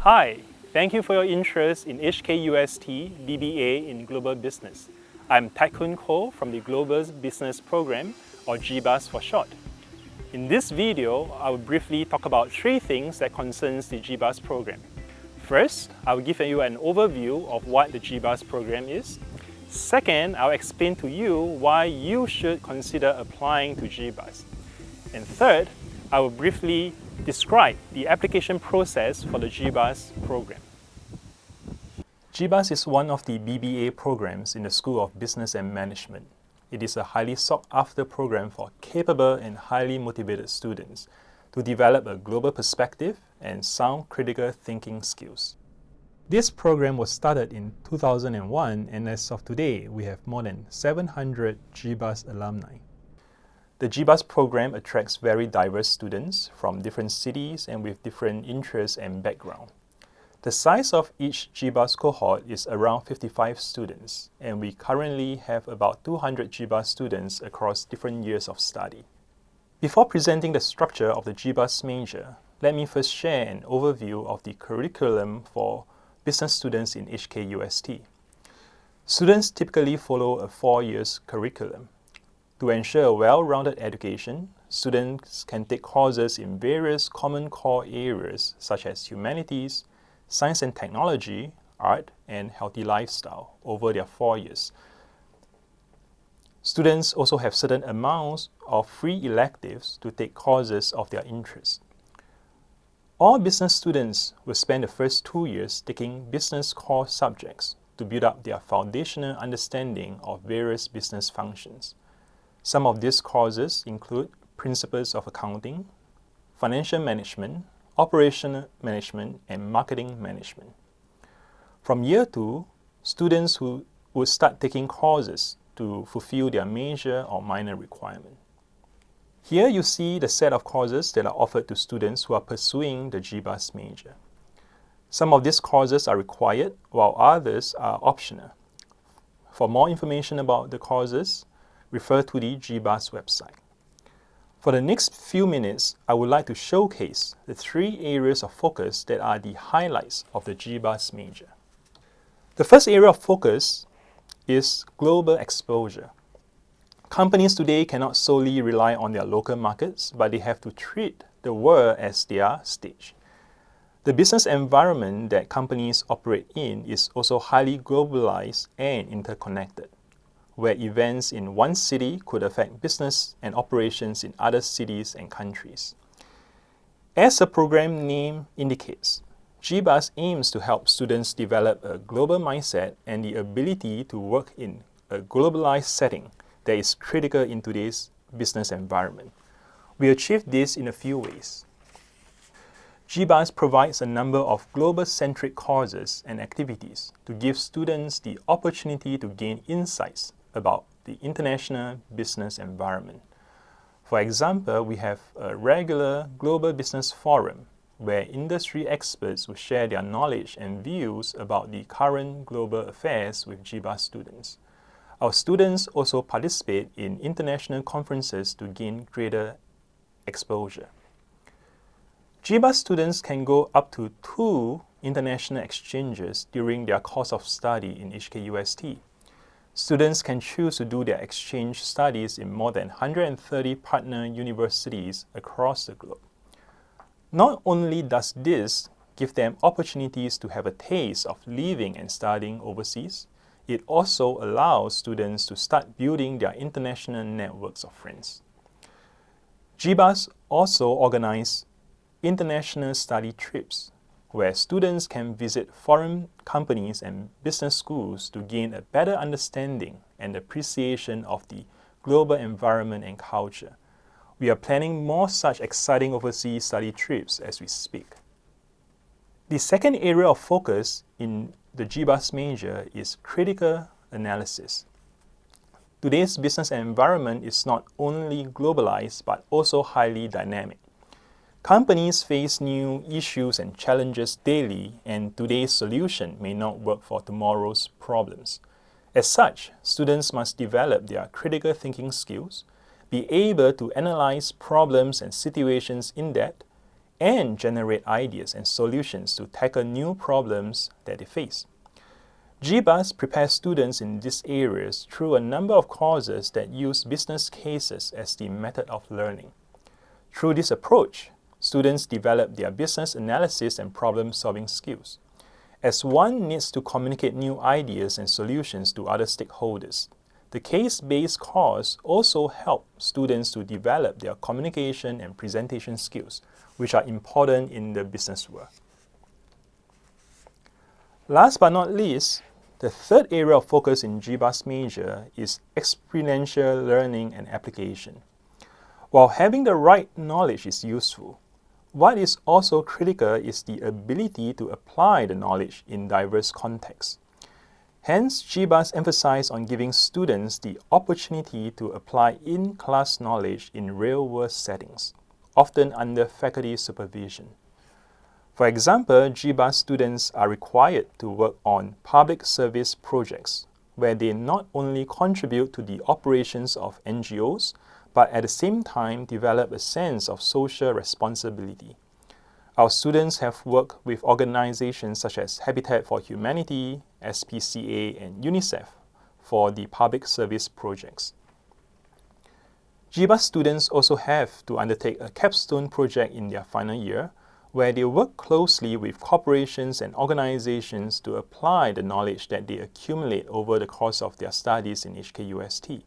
Hi, thank you for your interest in HKUST BBA in Global Business. I'm Taekun Ko from the Global Business Program, or GBUS for short. In this video, I will briefly talk about three things that concerns the GBUS program. First, I will give you an overview of what the GBUS program is. Second, I'll explain to you why you should consider applying to GBUS. And third, I will briefly describe the application process for the GBUS program. GBUS is one of the BBA programs in the School of Business and Management. It is a highly sought-after program for capable and highly motivated students to develop a global perspective and sound critical thinking skills. This program was started in 2001, and as of today, we have more than 700 GBUS alumni. The GBUS program attracts very diverse students from different cities and with different interests and background. The size of each GBUS cohort is around 55 students, and we currently have about 200 GBUS students across different years of study. Before presenting the structure of the GBUS major, let me first share an overview of the curriculum for business students in HKUST. Students typically follow a 4-year curriculum. To ensure a well-rounded education, students can take courses in various common core areas such as humanities, science and technology, art, and healthy lifestyle over their 4 years. Students also have certain amounts of free electives to take courses of their interest. All business students will spend the first 2 years taking business core subjects to build up their foundational understanding of various business functions. Some of these courses include Principles of Accounting, Financial Management, Operational Management, and Marketing Management. From year 2, students who would start taking courses to fulfill their major or minor requirement. Here you see the set of courses that are offered to students who are pursuing the GBUS major. Some of these courses are required, while others are optional. For more information about the courses, refer to the GBUS website. For the next few minutes, I would like to showcase the 3 areas of focus that are the highlights of the GBUS major. The first area of focus is global exposure. Companies today cannot solely rely on their local markets, but they have to treat the world as their stage. The business environment that companies operate in is also highly globalized and interconnected, where events in one city could affect business and operations in other cities and countries. As the program name indicates, GBUS aims to help students develop a global mindset and the ability to work in a globalized setting that is critical in today's business environment. We achieve this in a few ways. GBUS provides a number of global-centric courses and activities to give students the opportunity to gain insights about the international business environment. For example, we have a regular global business forum where industry experts will share their knowledge and views about the current global affairs with GBUS students. Our students also participate in international conferences to gain greater exposure. GBUS students can go up to 2 international exchanges during their course of study in HKUST. Students can choose to do their exchange studies in more than 130 partner universities across the globe. Not only does this give them opportunities to have a taste of living and studying overseas, it also allows students to start building their international networks of friends. GBUS also organizes international study trips, where students can visit foreign companies and business schools to gain a better understanding and appreciation of the global environment and culture. We are planning more such exciting overseas study trips as we speak. The second area of focus in the GBUS major is critical analysis. Today's business environment is not only globalized but also highly dynamic. Companies face new issues and challenges daily, and today's solution may not work for tomorrow's problems. As such, students must develop their critical thinking skills, be able to analyze problems and situations in depth, and generate ideas and solutions to tackle new problems that they face. GBUS prepares students in these areas through a number of courses that use business cases as the method of learning. Through this approach, students develop their business analysis and problem-solving skills, as one needs to communicate new ideas and solutions to other stakeholders. The case-based course also helps students to develop their communication and presentation skills, which are important in the business world. Last but not least, the third area of focus in GBUS major is experiential learning and application. While having the right knowledge is useful, what is also critical is the ability to apply the knowledge in diverse contexts. Hence, GBUS emphasizes on giving students the opportunity to apply in-class knowledge in real-world settings, often under faculty supervision. For example, GBUS students are required to work on public service projects, where they not only contribute to the operations of NGOs, but at the same time develop a sense of social responsibility. Our students have worked with organizations such as Habitat for Humanity, SPCA, and UNICEF for the public service projects. GBUS students also have to undertake a capstone project in their final year, where they work closely with corporations and organizations to apply the knowledge that they accumulate over the course of their studies in HKUST.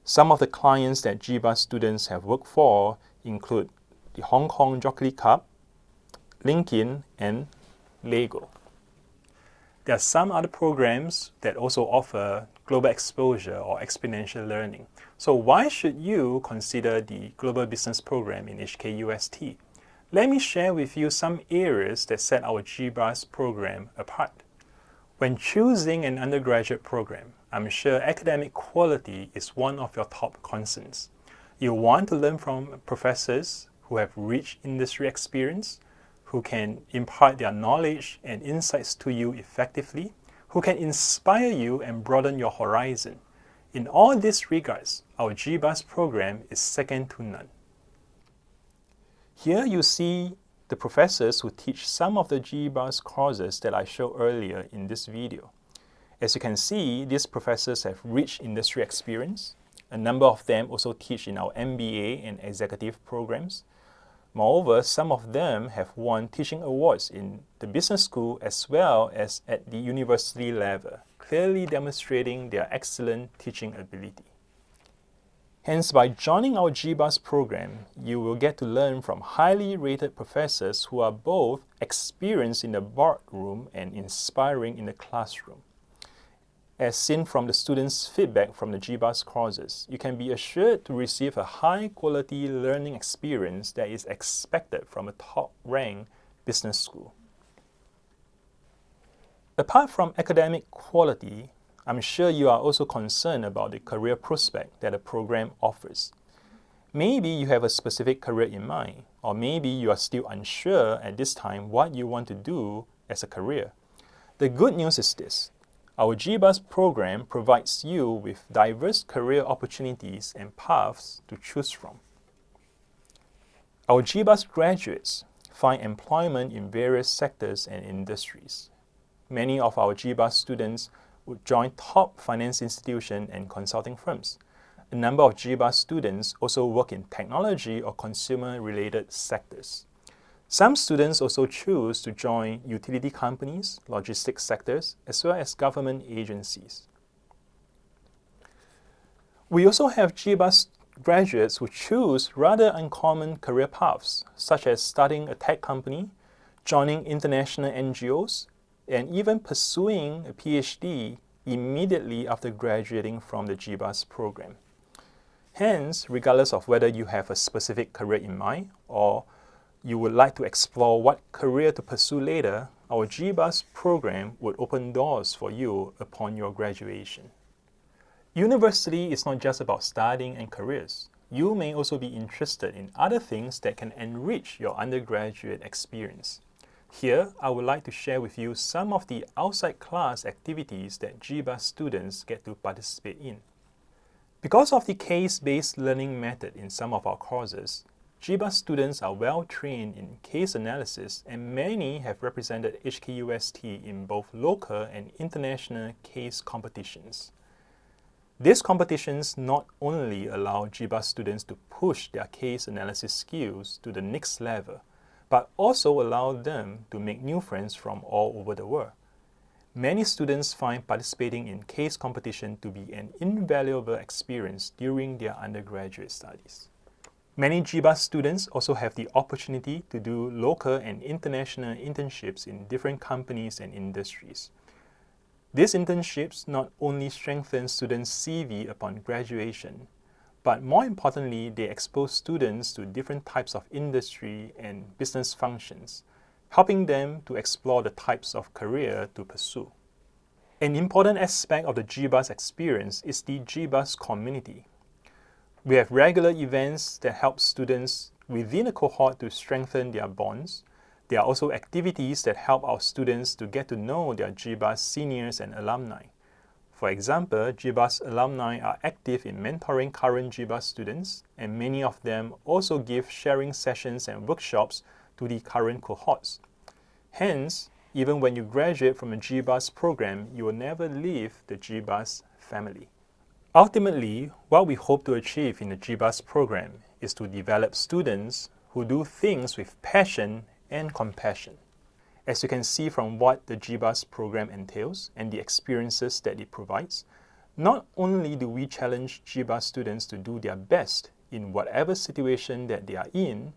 Some of the clients that GBUS students have worked for include the Hong Kong Jockey Cup, LinkedIn, and Lego. There are some other programs that also offer global exposure or exponential learning. So why should you consider the Global Business Program in HKUST? Let me share with you some areas that set our GBUS program apart. When choosing an undergraduate program, I'm sure academic quality is one of your top concerns. You want to learn from professors who have rich industry experience, who can impart their knowledge and insights to you effectively, who can inspire you and broaden your horizon. In all these regards, our GBUS program is second to none. Here you see the professors who teach some of the GBUS courses that I showed earlier in this video. As you can see, these professors have rich industry experience. A number of them also teach in our MBA and executive programs. Moreover, some of them have won teaching awards in the business school as well as at the university level, clearly demonstrating their excellent teaching ability. Hence, by joining our GBUS program, you will get to learn from highly rated professors who are both experienced in the boardroom and inspiring in the classroom. As seen from the students' feedback from the GBUS courses, you can be assured to receive a high-quality learning experience that is expected from a top-ranked business school. Apart from academic quality, I'm sure you are also concerned about the career prospect that the program offers. Maybe you have a specific career in mind, or maybe you are still unsure at this time what you want to do as a career. The good news is this: our GBUS program provides you with diverse career opportunities and paths to choose from. Our GBUS graduates find employment in various sectors and industries. Many of our GBUS students would join top finance institutions and consulting firms. A number of GBUS students also work in technology or consumer-related sectors. Some students also choose to join utility companies, logistics sectors, as well as government agencies. We also have GBUS graduates who choose rather uncommon career paths, such as starting a tech company, joining international NGOs, and even pursuing a PhD immediately after graduating from the GBUS program. Hence, regardless of whether you have a specific career in mind or you would like to explore what career to pursue later, our GBUS program would open doors for you upon your graduation. University is not just about studying and careers. You may also be interested in other things that can enrich your undergraduate experience. Here, I would like to share with you some of the outside class activities that GBUS students get to participate in. Because of the case-based learning method in some of our courses, GBUS students are well trained in case analysis, and many have represented HKUST in both local and international case competitions. These competitions not only allow GBUS students to push their case analysis skills to the next level, but also allow them to make new friends from all over the world. Many students find participating in case competition to be an invaluable experience during their undergraduate studies. Many GBUS students also have the opportunity to do local and international internships in different companies and industries. These internships not only strengthen students' CV upon graduation, but more importantly, they expose students to different types of industry and business functions, helping them to explore the types of career to pursue. An important aspect of the GBUS experience is the GBUS community. We have regular events that help students within a cohort to strengthen their bonds. There are also activities that help our students to get to know their GBUS seniors and alumni. For example, GBUS alumni are active in mentoring current GBUS students, and many of them also give sharing sessions and workshops to the current cohorts. Hence, even when you graduate from a GBUS program, you will never leave the GBUS family. Ultimately, what we hope to achieve in the GBUS program is to develop students who do things with passion and compassion. As you can see from what the GBUS program entails and the experiences that it provides, not only do we challenge GBUS students to do their best in whatever situation that they are in,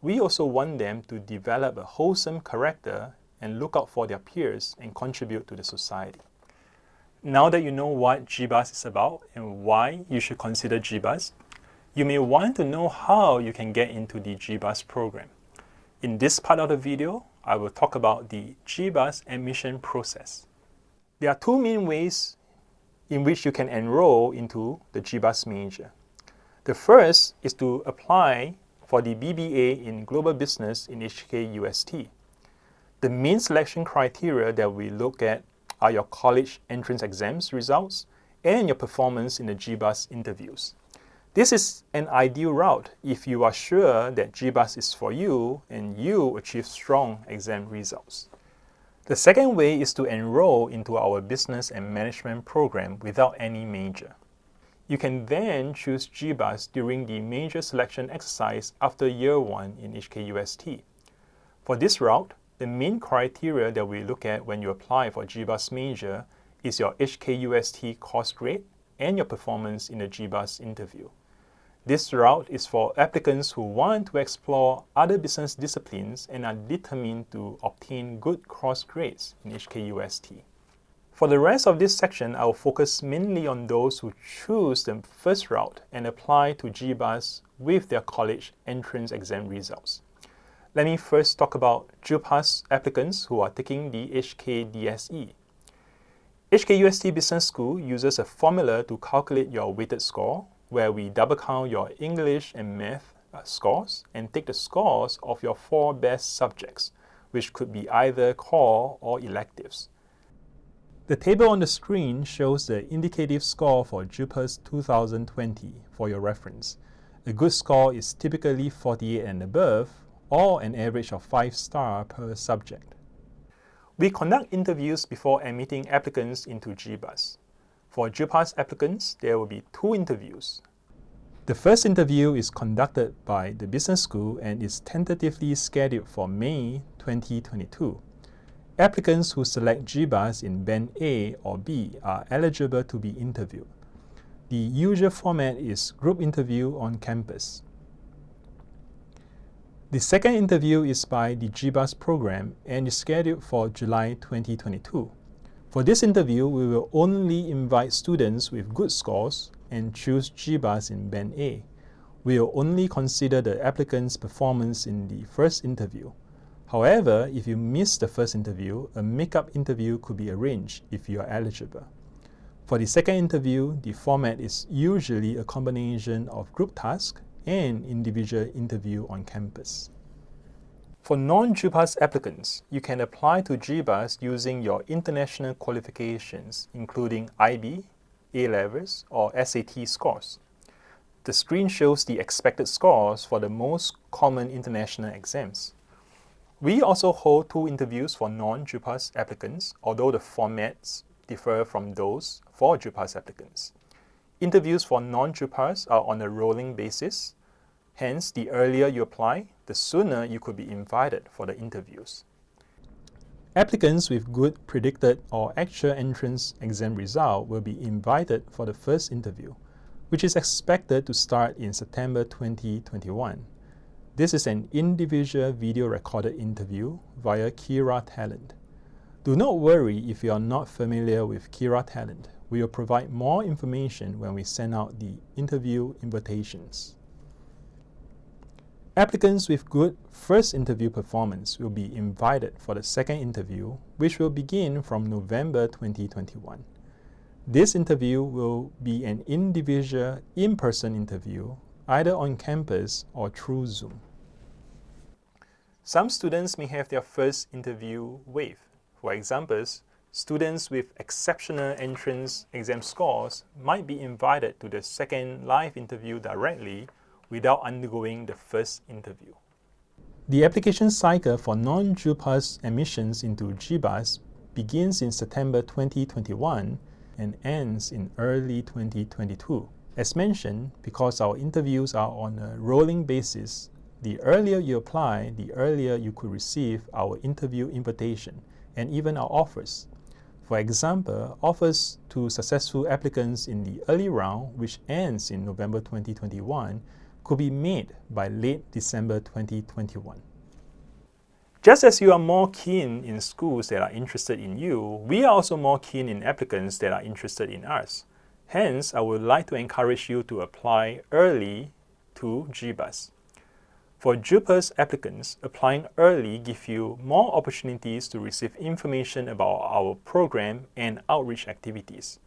we also want them to develop a wholesome character and look out for their peers and contribute to the society. Now that you know what GBUS is about and why you should consider GBUS, you may want to know how you can get into the GBUS program. In this part of the video, I will talk about the GBUS admission process. There are two main ways in which you can enroll into the GBUS major. The first is to apply for the BBA in Global Business in HKUST. The main selection criteria that we look at are your college entrance exams results and your performance in the GBUS interviews. This is an ideal route if you are sure that GBUS is for you and you achieve strong exam results. The second way is to enroll into our business and management program without any major. You can then choose GBUS during the major selection exercise after year 1 in HKUST. For this route, the main criteria that we look at when you apply for GBUS major is your HKUST course grade and your performance in the GBUS interview. This route is for applicants who want to explore other business disciplines and are determined to obtain good course grades in HKUST. For the rest of this section, I will focus mainly on those who choose the first route and apply to GBUS with their college entrance exam results. Let me first talk about JUPAS applicants who are taking the HKDSE. HKUST Business School uses a formula to calculate your weighted score, where we double count your English and math scores and take the scores of your 4 best subjects, which could be either core or electives. The table on the screen shows the indicative score for JUPAS 2020 for your reference. A good score is typically 48 and above, or an average of 5 stars per subject. We conduct interviews before admitting applicants into GBUS. For JUPAS applicants, there will be 2 interviews. The first interview is conducted by the business school and is tentatively scheduled for May 2022. Applicants who select GBUS in Band A or B are eligible to be interviewed. The usual format is group interview on campus. The second interview is by the GBUS program and is scheduled for July 2022. For this interview, we will only invite students with good scores and choose GBUS in Band A. We will only consider the applicant's performance in the first interview. However, if you miss the first interview, a make-up interview could be arranged if you are eligible. For the second interview, the format is usually a combination of group task and individual interview on campus. For non-JUPAS applicants, you can apply to GBUS using your international qualifications, including IB, A-levels, or SAT scores. The screen shows the expected scores for the most common international exams. We also hold 2 interviews for non-JUPAS applicants, although the formats differ from those for JUPAS applicants. Interviews for non-JUPAS are on a rolling basis. Hence, the earlier you apply, the sooner you could be invited for the interviews. Applicants with good predicted or actual entrance exam result will be invited for the first interview, which is expected to start in September 2021. This is an individual video recorded interview via Kira Talent. Do not worry if you are not familiar with Kira Talent. We will provide more information when we send out the interview invitations. Applicants with good first interview performance will be invited for the second interview, which will begin from November 2021. This interview will be an individual in-person interview, either on campus or through Zoom. Some students may have their first interview waived. For example, students with exceptional entrance exam scores might be invited to the second live interview directly without undergoing the first interview. The application cycle for non-JUPAS admissions into GBUS begins in September 2021 and ends in early 2022. As mentioned, because our interviews are on a rolling basis, the earlier you apply, the earlier you could receive our interview invitation and even our offers. For example, offers to successful applicants in the early round, which ends in November 2021, could be made by late December 2021. Just as you are more keen in schools that are interested in you, we are also more keen in applicants that are interested in us. Hence, I would like to encourage you to apply early to GBUS. For JUPAS applicants, applying early gives you more opportunities to receive information about our program and outreach activities.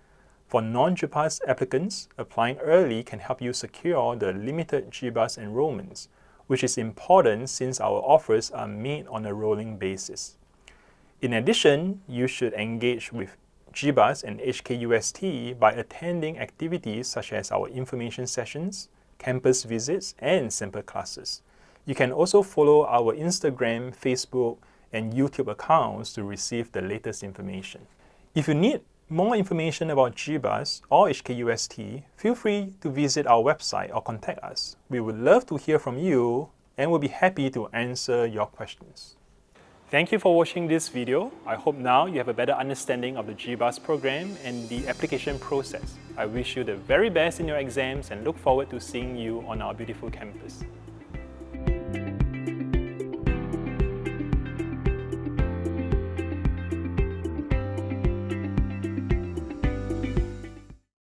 For non-JUPAS applicants, applying early can help you secure the limited GBUS enrollments, which is important since our offers are made on a rolling basis. In addition, you should engage with GBUS and HKUST by attending activities such as our information sessions, campus visits, and sample classes. You can also follow our Instagram, Facebook, and YouTube accounts to receive the latest information. If you need more information about GBUS or HKUST, feel free to visit our website or contact us. We would love to hear from you and will be happy to answer your questions. Thank you for watching this video. I hope now you have a better understanding of the GBUS program and the application process. I wish you the very best in your exams and look forward to seeing you on our beautiful campus.